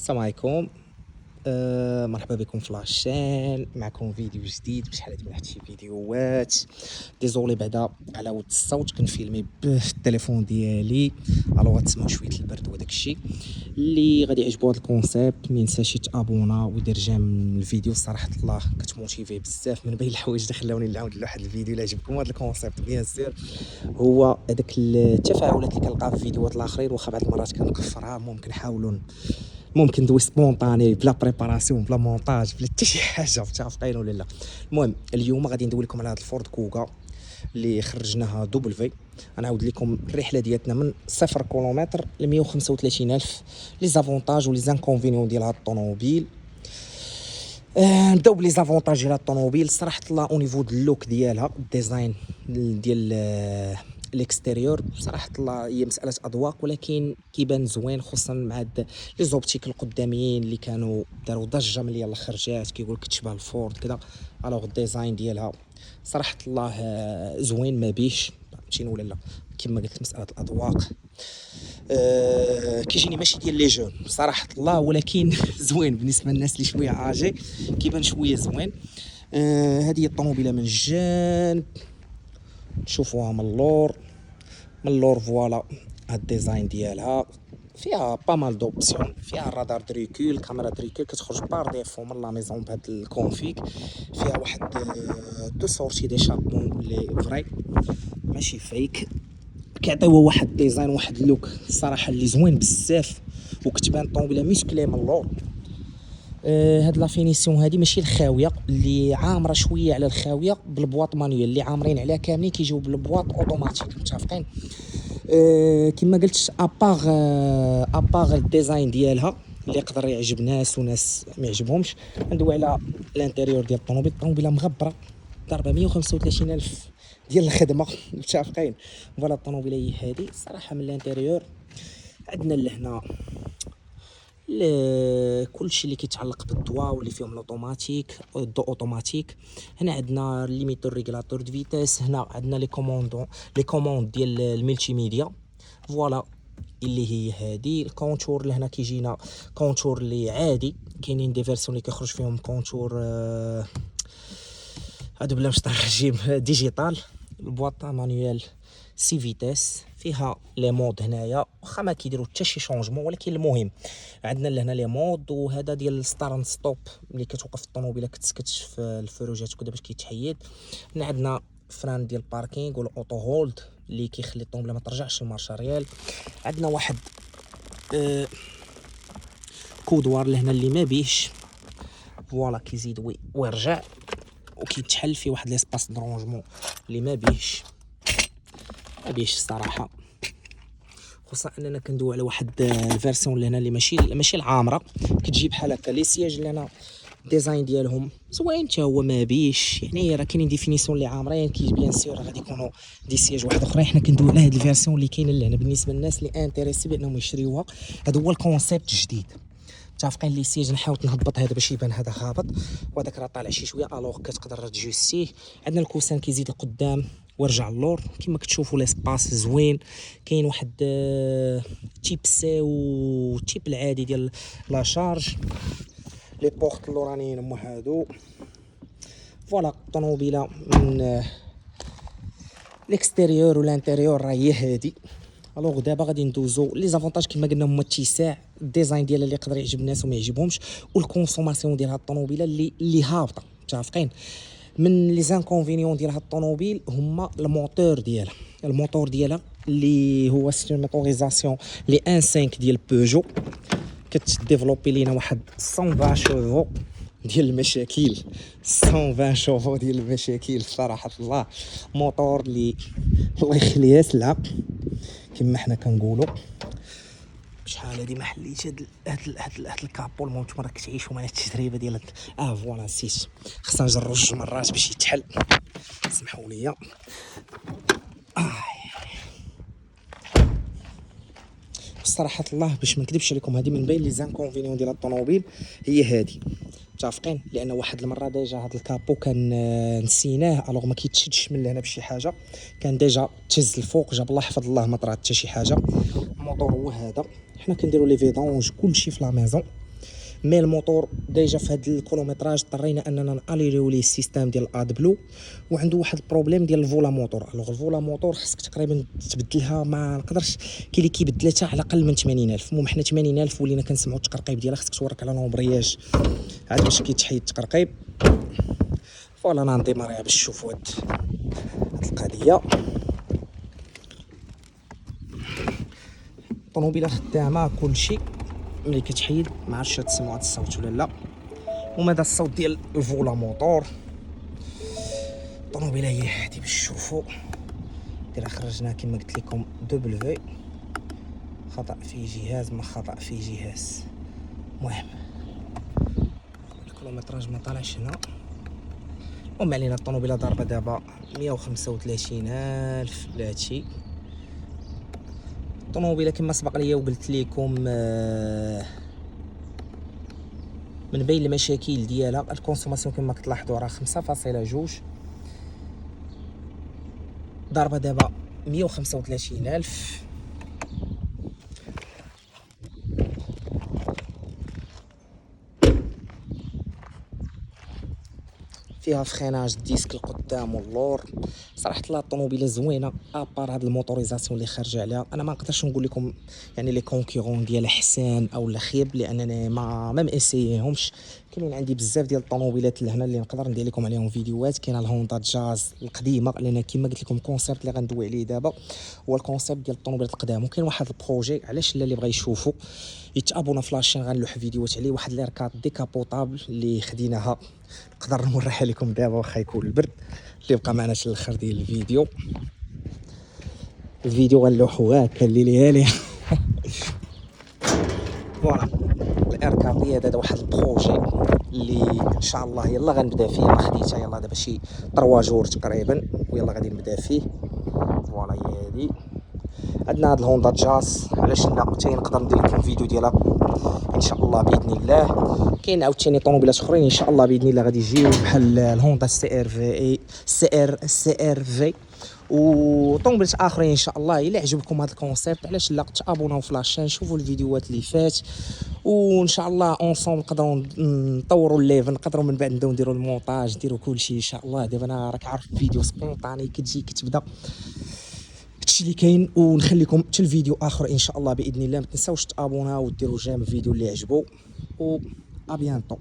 السلام عليكم. مرحبا بكم في لاشين، معكم فيديو جديد. بشحال هادي ما حتى شي فيديوهات. ديزولي بعدا على ود الصوت، كنفيلمي بالتليفون ديالي، الوغ تسمعوا شويه البرد وداك الشيء. اللي غادي يعجبو هذا الكونسيبت ما ينساش يتابونا ويدير جيم الفيديو. صراحه الله كتموتيفي بزاف من بين الحوايج اللي خلاوني نعاود لواحد الفيديو. الا عجبكم هذا الكونسيبت بيان سير هو هذاك التفاعلات اللي كنلقاها في فيديوهات الاخرين، واخا بعض المرات كنكفرها. ممكن نحاولوا ممكن ندوي سبونطاني بلا بريباراسيون بلا مونتاج بلا حتى شي حاجه، متفقين ولا لا؟ المهم اليوم غادي ندوي لكم على هذا الفورد كوغا اللي خرجناها دوبل. غنعاود لكم الرحله ديالتنا من 0 كيلومتر ل 135,000. لي زافونتاج ولي زانكونفينيون ديال هذا الطوموبيل. نبداو بلي زافونتاج ديال الطوموبيل. صراحه الله او نيفو د اللوك ديالها، الديزاين ديال الاكستيريور، صراحه الله هي مساله اذواق، ولكن كيبان زوين، خصوصا مع لي زوبتيك القداميين اللي كانوا داروا ضجه ملي يلاه خرجات، كيقول لك تشبه الفورد كذا. الوغ الديزاين ديالها صراحه الله زوين، ما بيش فهمتيني ولا لا؟ كما قلت مساله الاذواق. كيجيني ماشي ديال لي جون صراحه الله، ولكن زوين بالنسبه للناس اللي شويه عاجي، كيبان شويه زوين. هذه هي الطوموبيله من الجانب، نشوفوها من اللور فوالا. هاد الديزاين ديالها فيها با مال دوبسيون، فيها رادار دريكول، كاميرا دريكول كتخرج بار ديفو من لا ميزون بهاد الكونفيك. فيها واحد دو سورتي ديشابمون لي فري ماشي فيك، كيعطيوها واحد ديزاين واحد اللوك الصراحه اللي زوين بزاف، وكتبان الطوموبيله مسكلي من اللور. هاد لا فينيسيون هادي ماشي الخاويه اللي عامره شويه على الخاويه بالبواط مانيوال، اللي عامرين عليها كاملين كيجيو بالبواط اوتوماتيك، متفقين؟ كما قلت اباغ الديزاين ديالها اللي يقدر يعجب ناس وناس ما يعجبهمش. ندوي على الانتيريور ديال الطوموبيل. الطوموبيله مغبره، ضربه 135,000 ديال الخدمه، متفقين؟ فوالا الطوموبيله هي هذه. الصراحه من الانتيريور عندنا لهنا كلشي اللي كيتعلق بالضواء واللي فيهم الاوتوماتيك الضو اوتوماتيك. هنا عندنا ليميتور ريغولاتور دو فيتاس، هنا عندنا لي كوموند ديال الملتي ميديا فوالا اللي هي هذه. الكونتور لهنا كيجينا كونتور اللي عادي، كاينين دي فيرسيون اللي كيخرج فيهم كونتور هادو بلا مسترجم ديجيتال. البواطه مانيوال سي فيتاس، فيها لي مود هنايا، واخا ما كيديروا حتى شي شونجمون، ولكن المهم عندنا لهنا لي مود. وهذا ديال الستارت ستوب، ملي كتوقف الطوموبيله كتسكتش في الفروجات وكذا باش كيتحيد. هنا عندنا فران ديال الباركينغ والاوتو هولد اللي كيخلي الطوموبيله ما ترجعش للمارشا ريال. عندنا واحد كودوار لهنا اللي ما بيش فوالا، كيزيد ويرجع، وكيتحل في واحد ليسباس درونجمون اللي ما بيش الصراحه. خصوصا اننا كندوي على واحد الفيرسيون لهنا اللي ماشي العامره، كتجي بحال هكا. لي سياج لهنا الديزاين ديالهم زوين حتى هو ما بيش، يعني راه كاينين ديفينيسيون اللي عامرين، كي بيان سور غادي يكونوا دي سياج واحد اخرين. حنا كندوي على هاد الفيرسيون اللي كاينه لهنا بالنسبه للناس اللي انتريسي بانهم يشريوها. هذا هو الكونسيبت الجديد، متفقين؟ لي سياج نحاول نهبط هذا باش يبان هذا هابط، وهذاك راه طالع شي شويه، الوغ كتقدر تجوستيه. عندنا الكوسان كيزيد لقدام ويرجع اللور، كما كتشوفوا لاسباس زوين. كاين واحد تيب سي وتيب العادي ديال لا شارج. لي بورت اللورانيين هما هادو فوالا. الطوموبيله من الاكستيريور والانتيريور راه هي هادي. الوغ دابا غادي ندوزو لي زافونتاج كما قلنا هما الاتساع، الديزاين ديالها اللي يقدر يعجب الناس وما يعجبهمش، والكونسوماسيون ديال هاد الطوموبيله اللي هابطه، متفقين؟ من لي زانكونفينيون ديال هاد الطوموبيل هما الموتور ديالها اللي هو سيتي موتوريزاسيون لي 1.5 ديال بيجو. كتديفلوبي لينا واحد 120 شوفو ديال المشاكل، 120 شوفو ديال المشاكل صراحه الله. موتور اللي الله يخليها سلعه كما حنا كنقولوا. شحال هادي ما حليت هاد الكابو. المهم نتوما راك تعيشوا معنا التجربه ديال فوالا. نسيت، خصنا نجرب 2 مرات باش يتحل، سمحوا لي. بصراحه الله باش ما نكذبش عليكم، هذه من بين لي زانكونفينيون ديال الطوموبيل هي هذه، متفقين؟ لان واحد المره ديجا هذا الكابو كان نسيناه، الوغ ما كيتشدش من هنا بشي حاجه، كان ديجا تهز الفوق، جاب الله حفظ الله ما طرات حتى شي حاجه. الموتور هو هذا، حنا كنديروا لي فيدونج كلشي في لا ميزون مي الموتور ديجا في هذا الكيلومتراج اضطرينا اننا ناليريو ليه السيستم ديال الاد بلو، وعنده واحد البروبليم ديال الفولا موتور. الوغ الفولا موتور خصك تقريبا تبدلها، ما نقدرش كاين اللي كيبدلها على اقل من 80,000. المهم حنا 80,000 ولينا كنسمعوا التقرقيب ديالها، خصك تورك على لومبرياج عاد باش كيتحيد التقرقيب. فوالا انا نديماريها باش تشوفوا هاد القضيه. الطوموبيله خدامه كلشي ملي كتحيد، ما عرفتش تسمعوا هاد الصوت ولا لا. وماذا الصوت ديال الفولا موتور. الطوموبيله هي هادي باش تشوفوا، ديرها خرجناها كما قلت لكم دبليو، خطا في جهاز ما خطا في جهاز. المهم الكيلومتراج ما طالعش هنا. وما علينا، الطوموبيله ضاربه دابا 135,000 لهادشي. الطوموبيله كما سبق ليا وقلت لكم من بين المشاكل ديالها الكونسوماسيون كما كتلاحظوا راه 5.2، ضاربه دابا 135,000. فيها فريناج ديسك القدام واللور. صراحه لا الطوموبيله زوينه، ابار هاد الموتوريزاسيون اللي خارجه عليها. انا ما نقدرش نقول لكم يعني لي كونكورون ديال حسان او لا خيب، لانني ما ماسييهمش. كاينين عندي بزاف ديال الطوموبيلات لهنا اللي نقدر ندير لكم عليهم فيديوهات. كاينه الهوندا جاز القديمه، لان كما قلت لكم الكونسيبت اللي غندوي عليه دابا هو الكونسيبت ديال الطوموبيلات القدام. وكاين واحد البروجي علاش لا اللي بغى يشوفو يتابونا في لاشين غنلوح فيديوهات عليه، واحد ليركات ديكابوطابل اللي خديناها نقدر نوريها لكم دابا واخا يكون البرد. اللي بقى معنا حتى الاخر ديال الفيديو غنلوحو هكا اللي فوالا الاركابيه. هذا واحد البروجي اللي ان شاء الله يلا غنبدا فيه. يلا خديتها يلا دابا شي 3 جور تقريبا ويلا غادي نبدا فيه. فوالا هي هادي. عندنا هاد الهوندا جاز، علاش لا حتى نقدر ندير لكم فيديو ديالها ان شاء الله باذن الله. كاين عاوتاني طوموبيلات اخرين ان شاء الله باذن الله غادي يجيو بحال الهوندا سي ار في وطوموبيلات اخرين ان شاء الله. الا عجبكم هذا الكونسيبت علاش لا تابوناو في لاشين، شوفوا الفيديوهات اللي فات، وان شاء الله اونصوم نقدروا نطوروا الليفل، نقدروا من بعد نبداو نديروا المونتاج نديروا كلشي ان شاء الله. دابا انا راك عارف فيديو سبونطاني كتجي كتبدا هادشي اللي كاين. ونخليكم حتى الفيديو اخر ان شاء الله باذن الله. ما تنساوش تابوناو وديروا جيم الفيديو اللي عجبو، و ابيانتو.